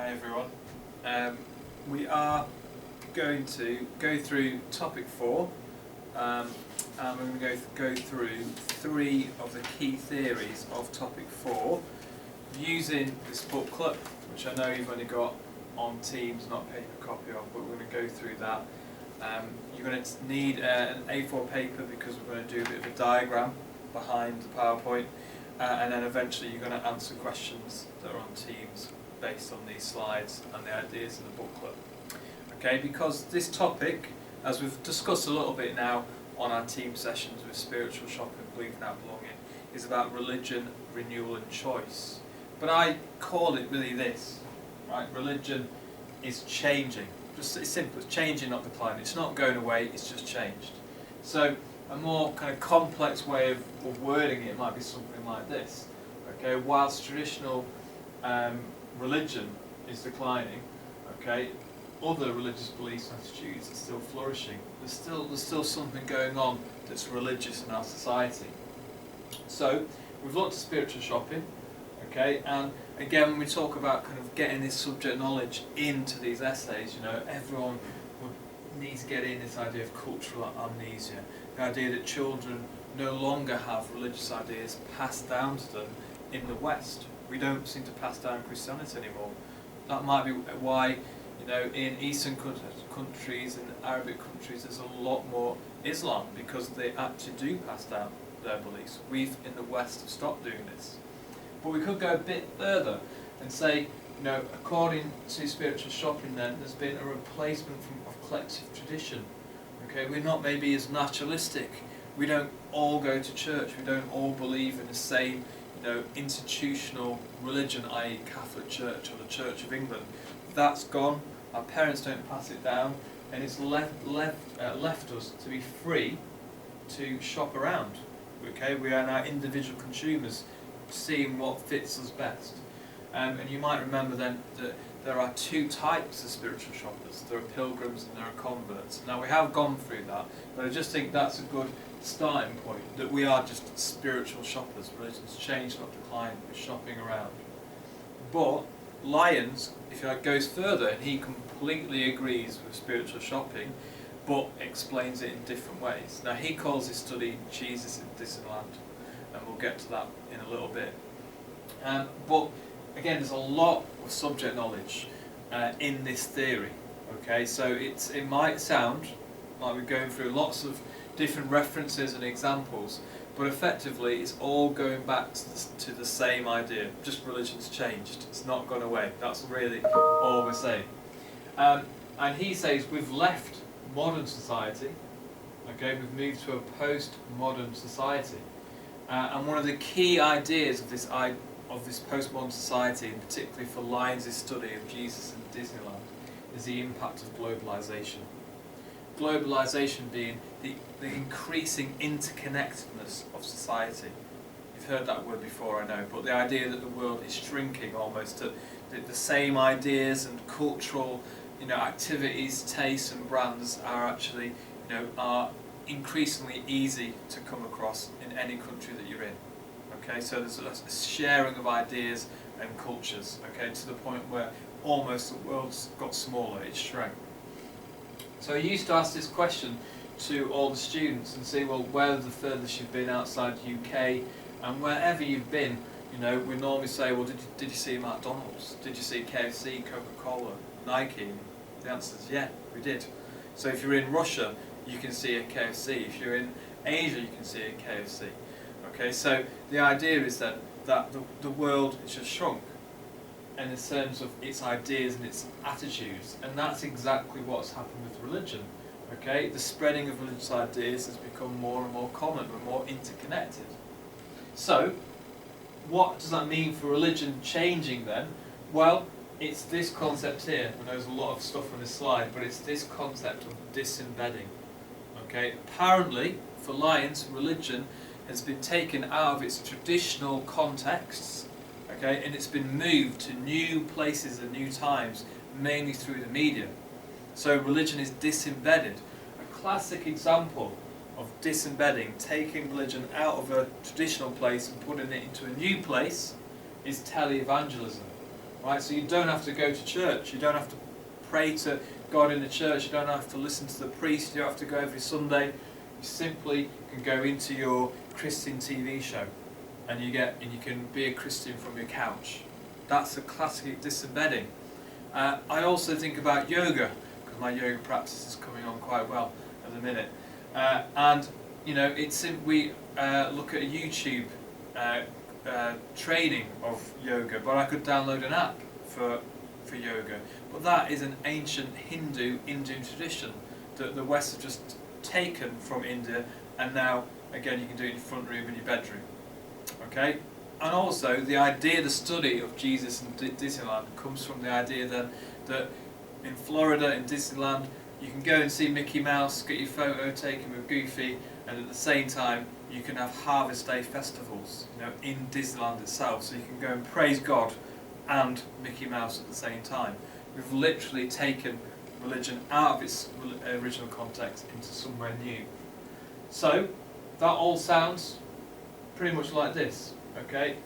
Hi everyone. We are going to go through topic 4 and we're going to go through 3 of the key theories of topic 4 using this booklet, which I know you've only got on Teams, not paper copy of, but we're going to go through that. You're going to need an A4 paper because we're going to do a bit of a diagram behind the PowerPoint, and then eventually you're going to answer questions that are on Teams based on these slides and the ideas in the booklet. Okay, because this topic, as we've discussed a little bit now on our team sessions with spiritual shopping, belief now belonging, is about religion, renewal and choice. But I call it really this, right? Religion is changing. Just it's simple, it's changing, not declining. It's not going away, it's just changed. So a more kind of complex way of wording it might be something like this. Okay, whilst traditional religion is declining, okay, other religious beliefs and attitudes are still flourishing. There's still something going on that's religious in our society. So we've looked at spiritual shopping, okay, and again when we talk about kind of getting this subject knowledge into these essays, you know, everyone would need to get in this idea of cultural amnesia, the idea that children no longer have religious ideas passed down to them in the West. We don't seem to pass down Christianity anymore. That might be why, you know, in Eastern countries and Arabic countries there's a lot more Islam, because they actually do pass down their beliefs. We've in the West have stopped doing this. But we could go a bit further and say, you know, according to spiritual shopping then, there's been a replacement of collective tradition. Okay, we're not maybe as naturalistic. We don't all go to church. We don't all believe in the same, you know, institutional religion, i.e. Catholic Church or the Church of England. That's gone. Our parents don't pass it down, and it's left us to be free to shop around. Okay, we are now individual consumers, seeing what fits us best. And you might remember then that there are 2 types of spiritual shoppers. There are pilgrims and there are converts. Now we have gone through that, but I just think that's a good starting point, that we are just spiritual shoppers. Religion's changed, not declined, we're shopping around. But Lyons, if you like, goes further, and he completely agrees with spiritual shopping, but explains it in different ways. Now he calls his study Jesus in Disneyland, and we'll get to that in a little bit. But again, there's a lot of subject knowledge in this theory. Okay, so it might sound like we're going through lots of different references and examples, but effectively it's all going back to the same idea. Just religion's changed. It's not gone away. That's really all we're saying. And he says we've left modern society. Okay, we've moved to a post-modern society. And one of the key ideas of this postmodern society, and particularly for Lyons' study of Jesus in Disneyland, is the impact of globalization. Globalization being the increasing interconnectedness of society. You've heard that word before, I know, but the idea that the world is shrinking almost to the same ideas and cultural, you know, activities, tastes and brands are actually, you know, are increasingly easy to come across in any country that you're in. Okay, so there's a sharing of ideas and cultures, okay, to the point where almost the world's got smaller, it's shrank. So I used to ask this question to all the students and say, well, where's the furthest you've been outside the UK, and wherever you've been, you know, we normally say, well, did you see McDonald's? Did you see KFC, Coca-Cola, Nike? The answer is yeah, we did. So if you're in Russia, you can see a KFC. If you're in Asia, you can see a KFC. Okay, so the idea is then that the world is just shrunk in terms of its ideas and its attitudes, and that's exactly what's happened with religion. Okay, the spreading of religious ideas has become more and more common. We're more interconnected. So, what does that mean for religion changing then? Well, it's this concept here, and there's a lot of stuff on this slide, but it's this concept of disembedding. Okay, apparently, for Lyons, religion has been taken out of its traditional contexts, okay, and it's been moved to new places and new times, mainly through the media. So religion is disembedded. A classic example of disembedding, taking religion out of a traditional place and putting it into a new place, is televangelism. right? So you don't have to go to church, you don't have to pray to God in the church, you don't have to listen to the priest, you don't have to go every Sunday. You simply can go into your Christian TV show and you can be a Christian from your couch. That's a classic disembedding. I also think about yoga, because my yoga practice is coming on quite well at the minute. And you know, we look at a YouTube training of yoga, but I could download an app for yoga. But that is an ancient Indian tradition that the West have just taken from India, and now again you can do it in your front room in your bedroom. Okay, and also the idea, the study of Jesus in Disneyland comes from the idea then that in Florida, in Disneyland, you can go and see Mickey Mouse, get your photo taken with Goofy, and at the same time you can have Harvest Day festivals, you know, in Disneyland itself, so you can go and praise God and Mickey Mouse at the same time. We've literally taken religion out of its original context into somewhere new. So that all sounds pretty much like this, okay?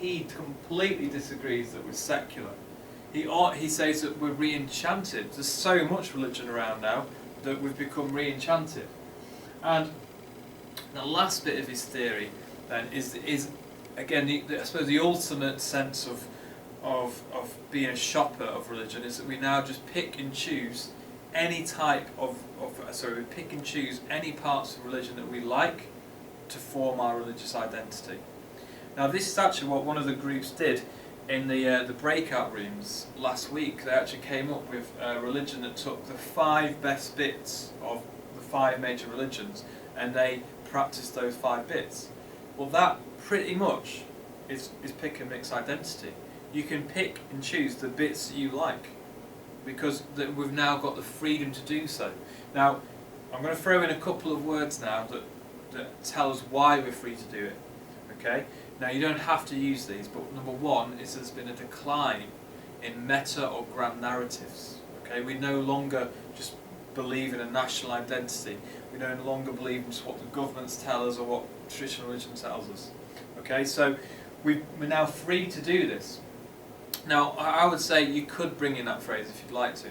He completely disagrees that we're secular. He says that we're re-enchanted. There's so much religion around now that we've become re-enchanted. And the last bit of his theory then is again, I suppose the ultimate sense of being a shopper of religion is that we now just pick and choose any type we pick and choose any parts of religion that we like to form our religious identity. Now this is actually what one of the groups did in the breakout rooms last week. They actually came up with a religion that took the 5 best bits of the 5 major religions and they practiced those 5 bits. Well, that pretty much is pick and mix identity. You can pick and choose the bits that you like because we've now got the freedom to do so. Now, I'm going to throw in a couple of words now that tell us why we're free to do it. Okay? Now, you don't have to use these, but number one is there's been a decline in meta or grand narratives. Okay? We no longer just believe in a national identity. We no longer believe in just what the governments tell us or what traditional religion tells us. Okay? So we're now free to do this. Now, I would say you could bring in that phrase if you'd like to,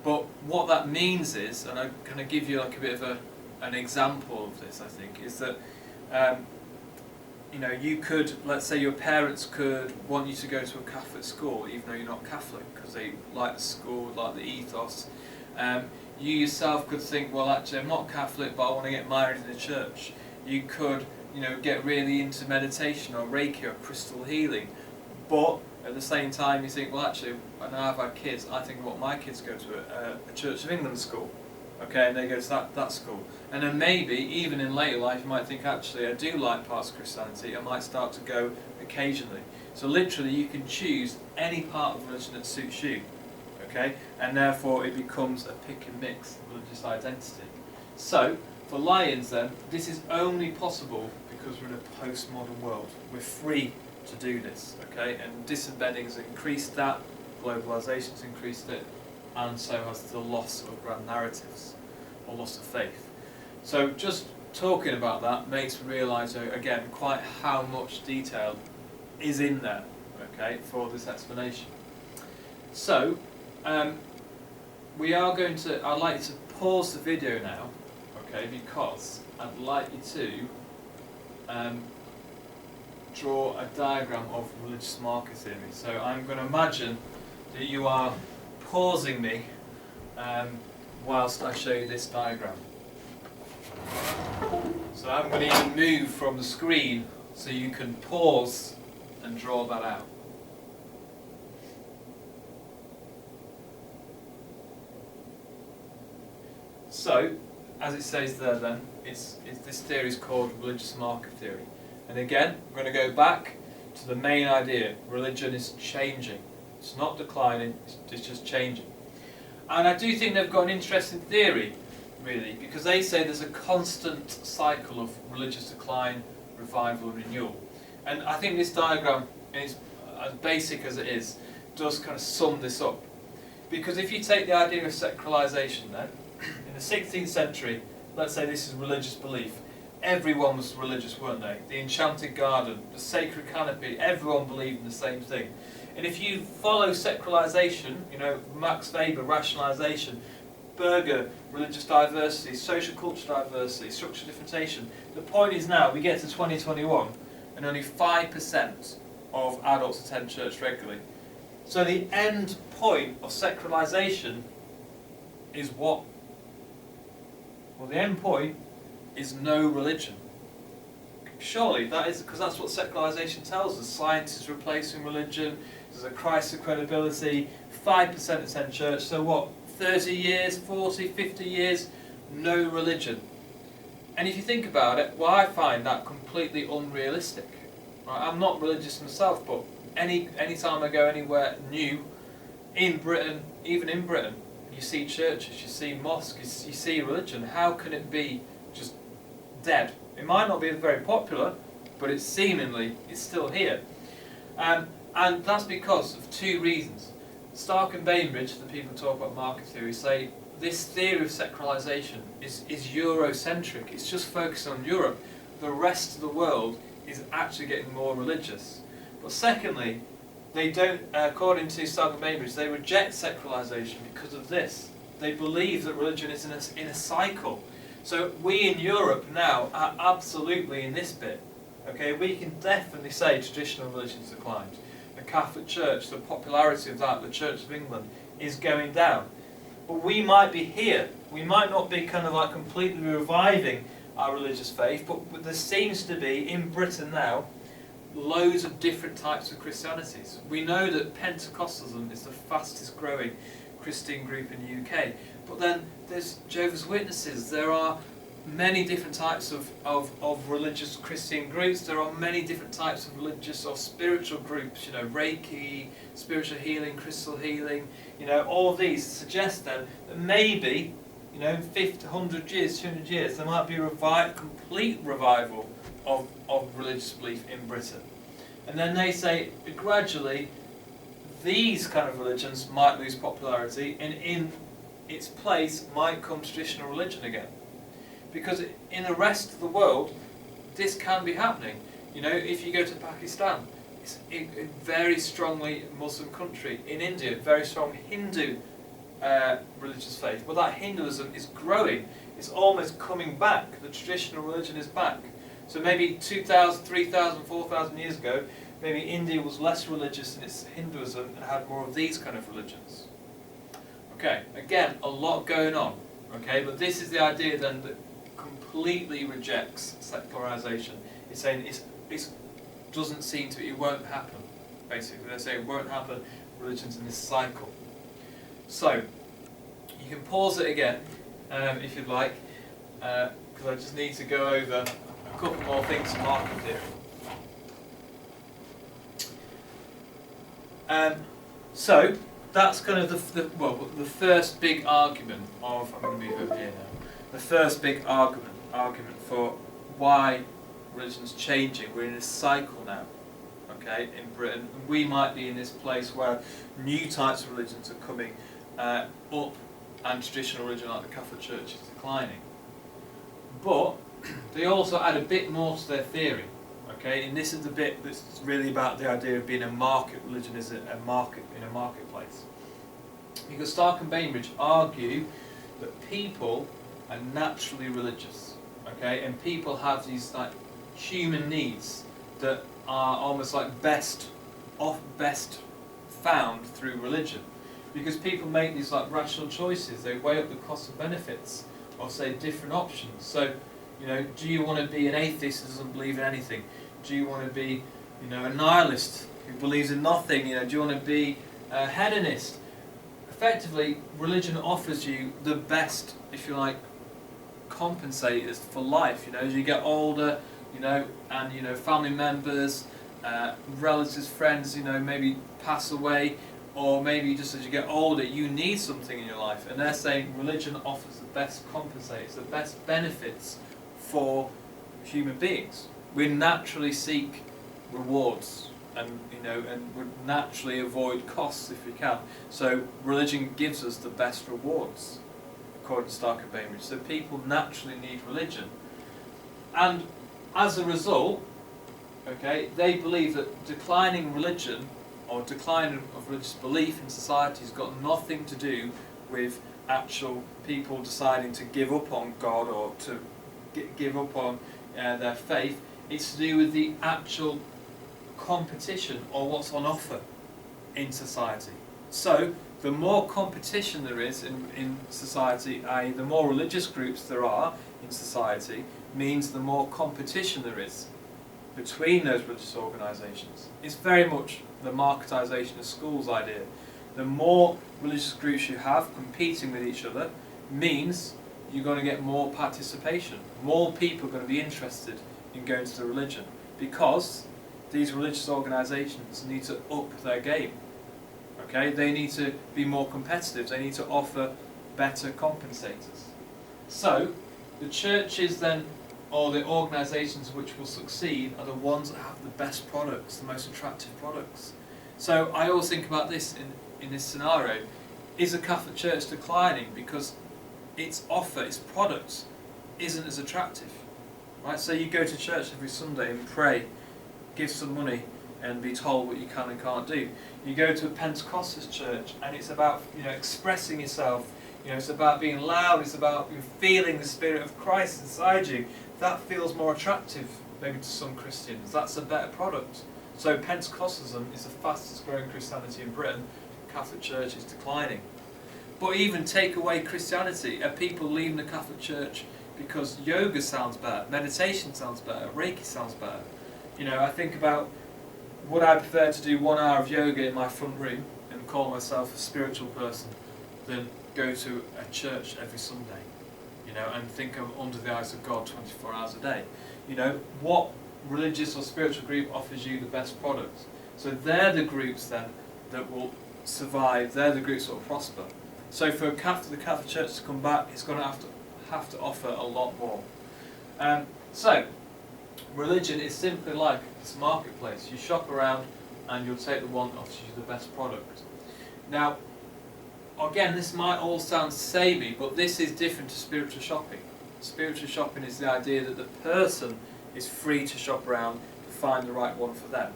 but what that means is, and I'm going to give you like a bit of an example of this, I think, is that you know, you could, let's say your parents could want you to go to a Catholic school even though you're not Catholic because they like the school, like the ethos. You yourself could think, well, actually I'm not Catholic but I want to get married in the church. You could, you know, get really into meditation or Reiki or crystal healing, but at the same time you think, well, actually when I've had kids, I think I want my kids to go to a Church of England school. Okay, and they go to that school. And then maybe, even in later life, you might think, actually, I do like parts of Christianity, I might start to go occasionally. So literally, you can choose any part of religion that suits you. Okay? And therefore, it becomes a pick and mix religious identity. So, for Lions then, this is only possible because we're in a postmodern world. We're free to do this. Okay? And disembedding has increased that, globalisation has increased it, and so has the loss of grand narratives, or loss of faith. So just talking about that makes me realise, again, quite how much detail is in there, okay, for this explanation. So, I'd like you to pause the video now, okay, because I'd like you to draw a diagram of religious marker theory. So I'm going to imagine that you are pausing me whilst I show you this diagram. So I'm going to even move from the screen so you can pause and draw that out. So, as it says there then, this theory is called religious marker theory. And again, we're going to go back to the main idea. Religion is changing. It's not declining, it's just changing. And I do think they've got an interesting theory, really, because they say there's a constant cycle of religious decline, revival and renewal. And I think this diagram, is as basic as it is, does kind of sum this up. Because if you take the idea of secularization then, in the 16th century, let's say this is religious belief, everyone was religious, weren't they? The Enchanted Garden, the Sacred Canopy, everyone believed in the same thing. And if you follow secularization, you know, Max Weber, rationalization, Berger, religious diversity, social culture diversity, structural differentiation, the point is now we get to 2021 and only 5% of adults attend church regularly. So the end point of secularization is what? Well, the end point is no religion. Surely that is because that's what secularization tells us. Science is replacing religion, there's a crisis of credibility, 5% attend church, so what? 30 years, 40, 50 years, no religion. And if you think about it, well, I find that completely unrealistic. Right? I'm not religious myself, but any time I go anywhere new, in Britain, even in Britain, you see churches, you see mosques, you see religion. How can it be just dead? It might not be very popular, but it's still here. And that's because of two reasons. Stark and Bainbridge, the people who talk about market theory, say this theory of secularization is Eurocentric. It's just focused on Europe. The rest of the world is actually getting more religious. But secondly, they don't, according to Stark and Bainbridge, they reject secularization because of this. They believe that religion is in a cycle. So we in Europe now are absolutely in this bit. Okay, we can definitely say traditional religion's declined. The Catholic Church, the popularity of that, the Church of England, is going down. But we might be here. We might not be kind of like completely reviving our religious faith, but there seems to be, in Britain now, loads of different types of Christianities. We know that Pentecostalism is the fastest growing Christian group in the UK. But then there's Jehovah's Witnesses. There are many different types of religious Christian groups. There are many different types of religious or spiritual groups, you know, Reiki, spiritual healing, crystal healing, you know, all of these suggest then that maybe, you know, in 50, 100 years, 200 years, there might be a complete revival of religious belief in Britain. And then they say gradually these kind of religions might lose popularity and in its place might come traditional religion again. Because in the rest of the world, this can be happening. You know, if you go to Pakistan, it's a very strongly Muslim country. In India, very strong Hindu religious faith. But that Hinduism is growing. It's almost coming back. The traditional religion is back. So maybe 2,000, 3,000, 4,000 years ago, maybe India was less religious in its Hinduism and had more of these kind of religions. Okay, again, a lot going on. Okay, but this is the idea then that completely rejects secularization. It's saying it doesn't seem to, it won't happen. Basically, they say it won't happen. Religion's in this cycle. So you can pause it again if you'd like, because I just need to go over a couple more things in market theory. So that's kind of the first big argument of, I'm going to move over here now, the first big argument for why religion's changing. We're in a cycle now, okay, in Britain. And we might be in this place where new types of religions are coming up and traditional religion like the Catholic Church is declining. But they also add a bit more to their theory. Okay, and this is the bit that's really about the idea of being a market religion is a market in a marketplace. Because Stark and Bainbridge argue that people are naturally religious, okay, and people have these like human needs that are almost like best found through religion, because people make these like rational choices. They weigh up the costs and benefits of say different options. So, you know, do you want to be an atheist who doesn't believe in anything? Do you want to be, you know, a nihilist who believes in nothing? You know, do you want to be a hedonist? Effectively, religion offers you the best, if you like, compensators for life. You know, as you get older, you know, and you know, family members, relatives, friends, you know, maybe pass away, or maybe just as you get older, you need something in your life. And they're saying religion offers the best compensators, the best benefits for human beings. We naturally seek rewards, and you know, and would naturally avoid costs if we can. So religion gives us the best rewards, according to Stark and Bainbridge. So people naturally need religion. And as a result, okay, they believe that declining religion or decline of religious belief in society has got nothing to do with actual people deciding to give up on God or to give up on their faith. It's to do with the actual competition or what's on offer in society. So the more competition there is in society, i.e. the more religious groups there are in society, means the more competition there is between those religious organisations. It's very much the marketisation of schools idea. The more religious groups you have competing with each other means you're going to get more participation. More people are going to be interested in going to the religion because these religious organisations need to up their game. Okay, they need to be more competitive. They need to offer better compensators. So the churches then, or the organisations which will succeed, are the ones that have the best products, the most attractive products. So I always think about this in this scenario. Is the Catholic Church declining because its offer, its product, isn't as attractive? Right? So you go to church every Sunday and pray, give some money, and be told what you can and can't do. You go to a Pentecostal church and it's about expressing yourself. It's about being loud. It's about feeling the Spirit of Christ inside you. That feels more attractive, maybe to some Christians. That's a better product. So Pentecostalism is the fastest growing Christianity in Britain. The Catholic Church is declining. But even take away Christianity, are people leaving the Catholic Church because yoga sounds better, meditation sounds better, Reiki sounds better? I think about, would I prefer to do 1 hour of yoga in my front room and call myself a spiritual person than go to a church every Sunday, and think I'm under the eyes of God 24 hours a day? What religious or spiritual group offers you the best product? So they're the groups then that will survive, they're the groups that will prosper. So for the Catholic Church to come back, it's going to have to offer a lot more. So religion is simply like this marketplace. You shop around and you'll take the one that offers you the best product. Now, again, this might all sound samey, but this is different to spiritual shopping. Spiritual shopping is the idea that the person is free to shop around to find the right one for them.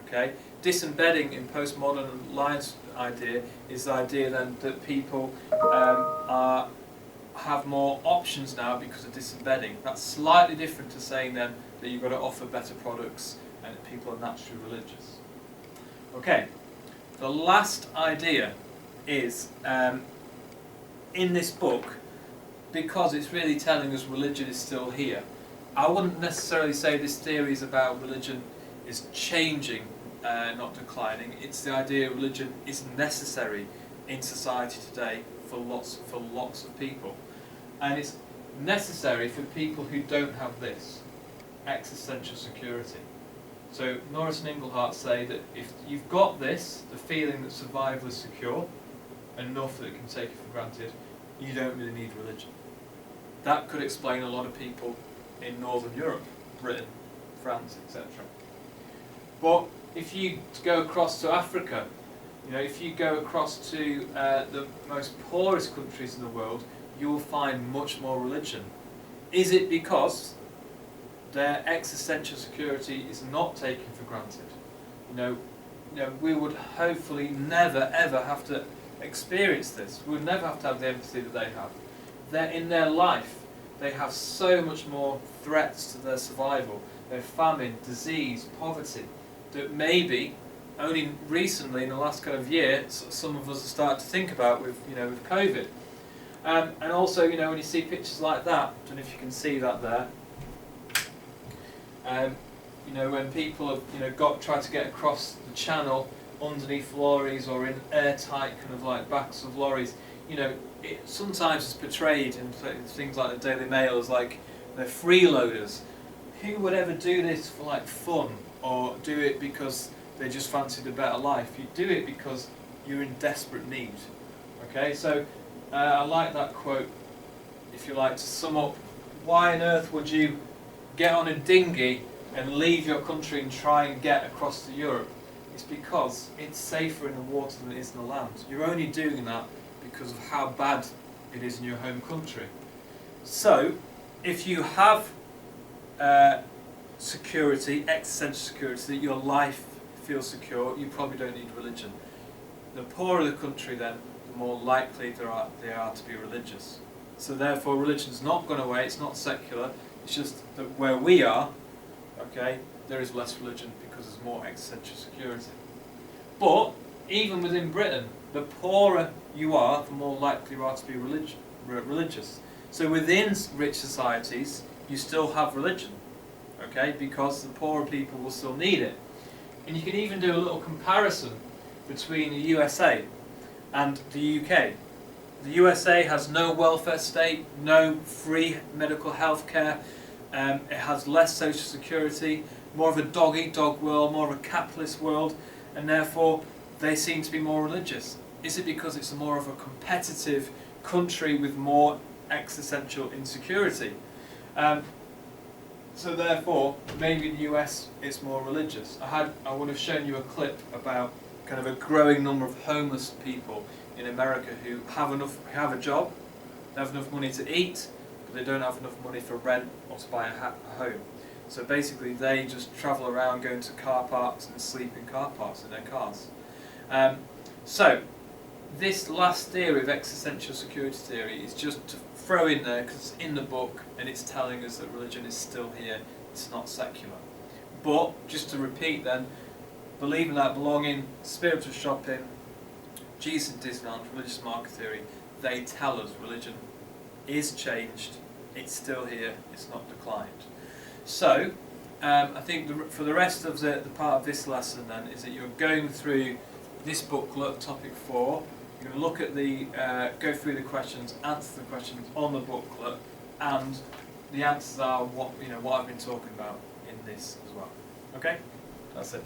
Okay? Disembedding in postmodern alliance idea is the idea then that people have more options now because of disembedding. That's slightly different to saying then that you've got to offer better products and that people are naturally religious. Okay, the last idea is in this book, because it's really telling us religion is still here. I wouldn't necessarily say this theory is about religion is changing, not declining. It's the idea religion is necessary in society today for lots of people, and it's necessary for people who don't have this existential security. So Norris and Inglehart say that if you've got this, the feeling that survival is secure, enough that it can take you for granted, you don't really need religion. That could explain a lot of people in Northern Europe, Britain, France, etc. But if you go across to Africa, if you go across to the most poorest countries in the world, you will find much more religion. Is it because their existential security is not taken for granted? We would hopefully never ever have to experience this. We would never have to have the empathy that they have. In their life, they have so much more threats to their survival. There's famine, disease, poverty, that maybe only recently, in the last kind of year, some of us have started to think about with COVID. And also, when you see pictures like that, I don't know if you can see that there. When people have tried to get across the channel underneath lorries or in airtight kind of like backs of lorries, it sometimes is portrayed in things like the Daily Mail as like they're freeloaders. Who would ever do this for like fun or do it because they just fancied a better life? You do it because you're in desperate need. Okay, so I like that quote, if you like, to sum up why on earth would you get on a dinghy and leave your country and try and get across to Europe? It's because it's safer in the water than it is in the land. You're only doing that because of how bad it is in your home country. So, if you have security, existential security, that your life feels secure, you probably don't need religion. The poorer the country then, the more likely they are to be religious. So therefore religion's not gone away, it's not secular, it's just that where we are, okay, there is less religion because there's more existential security. But even within Britain, the poorer you are, the more likely you are to be religious. So within rich societies, you still have religion, okay, because the poorer people will still need it. And you can even do a little comparison between the USA and the UK. The USA has no welfare state, no free medical health care, it has less social security, more of a dog-eat-dog world, more of a capitalist world, and therefore they seem to be more religious. Is it because it's more of a competitive country with more existential insecurity? So therefore, maybe in the US it's more religious. I would have shown you a clip about kind of a growing number of homeless people in America who have a job, they have enough money to eat, but they don't have enough money for rent or to buy a home. So basically they just travel around going to car parks and sleep in car parks in their cars. So this last theory of existential security theory is just to throw in there because it's in the book and it's telling us that religion is still here, it's not secular. But just to repeat then, believing that belonging, spiritual shopping, Jesus in Disneyland, religious market theory, they tell us religion is changed, it's still here, it's not declined. So I think for the rest of the part of this lesson then is that you're going through this booklet, topic 4. You're going to look at go through the questions, answer the questions on the booklet, and the answers are what I've been talking about in this as well. Okay, that's it.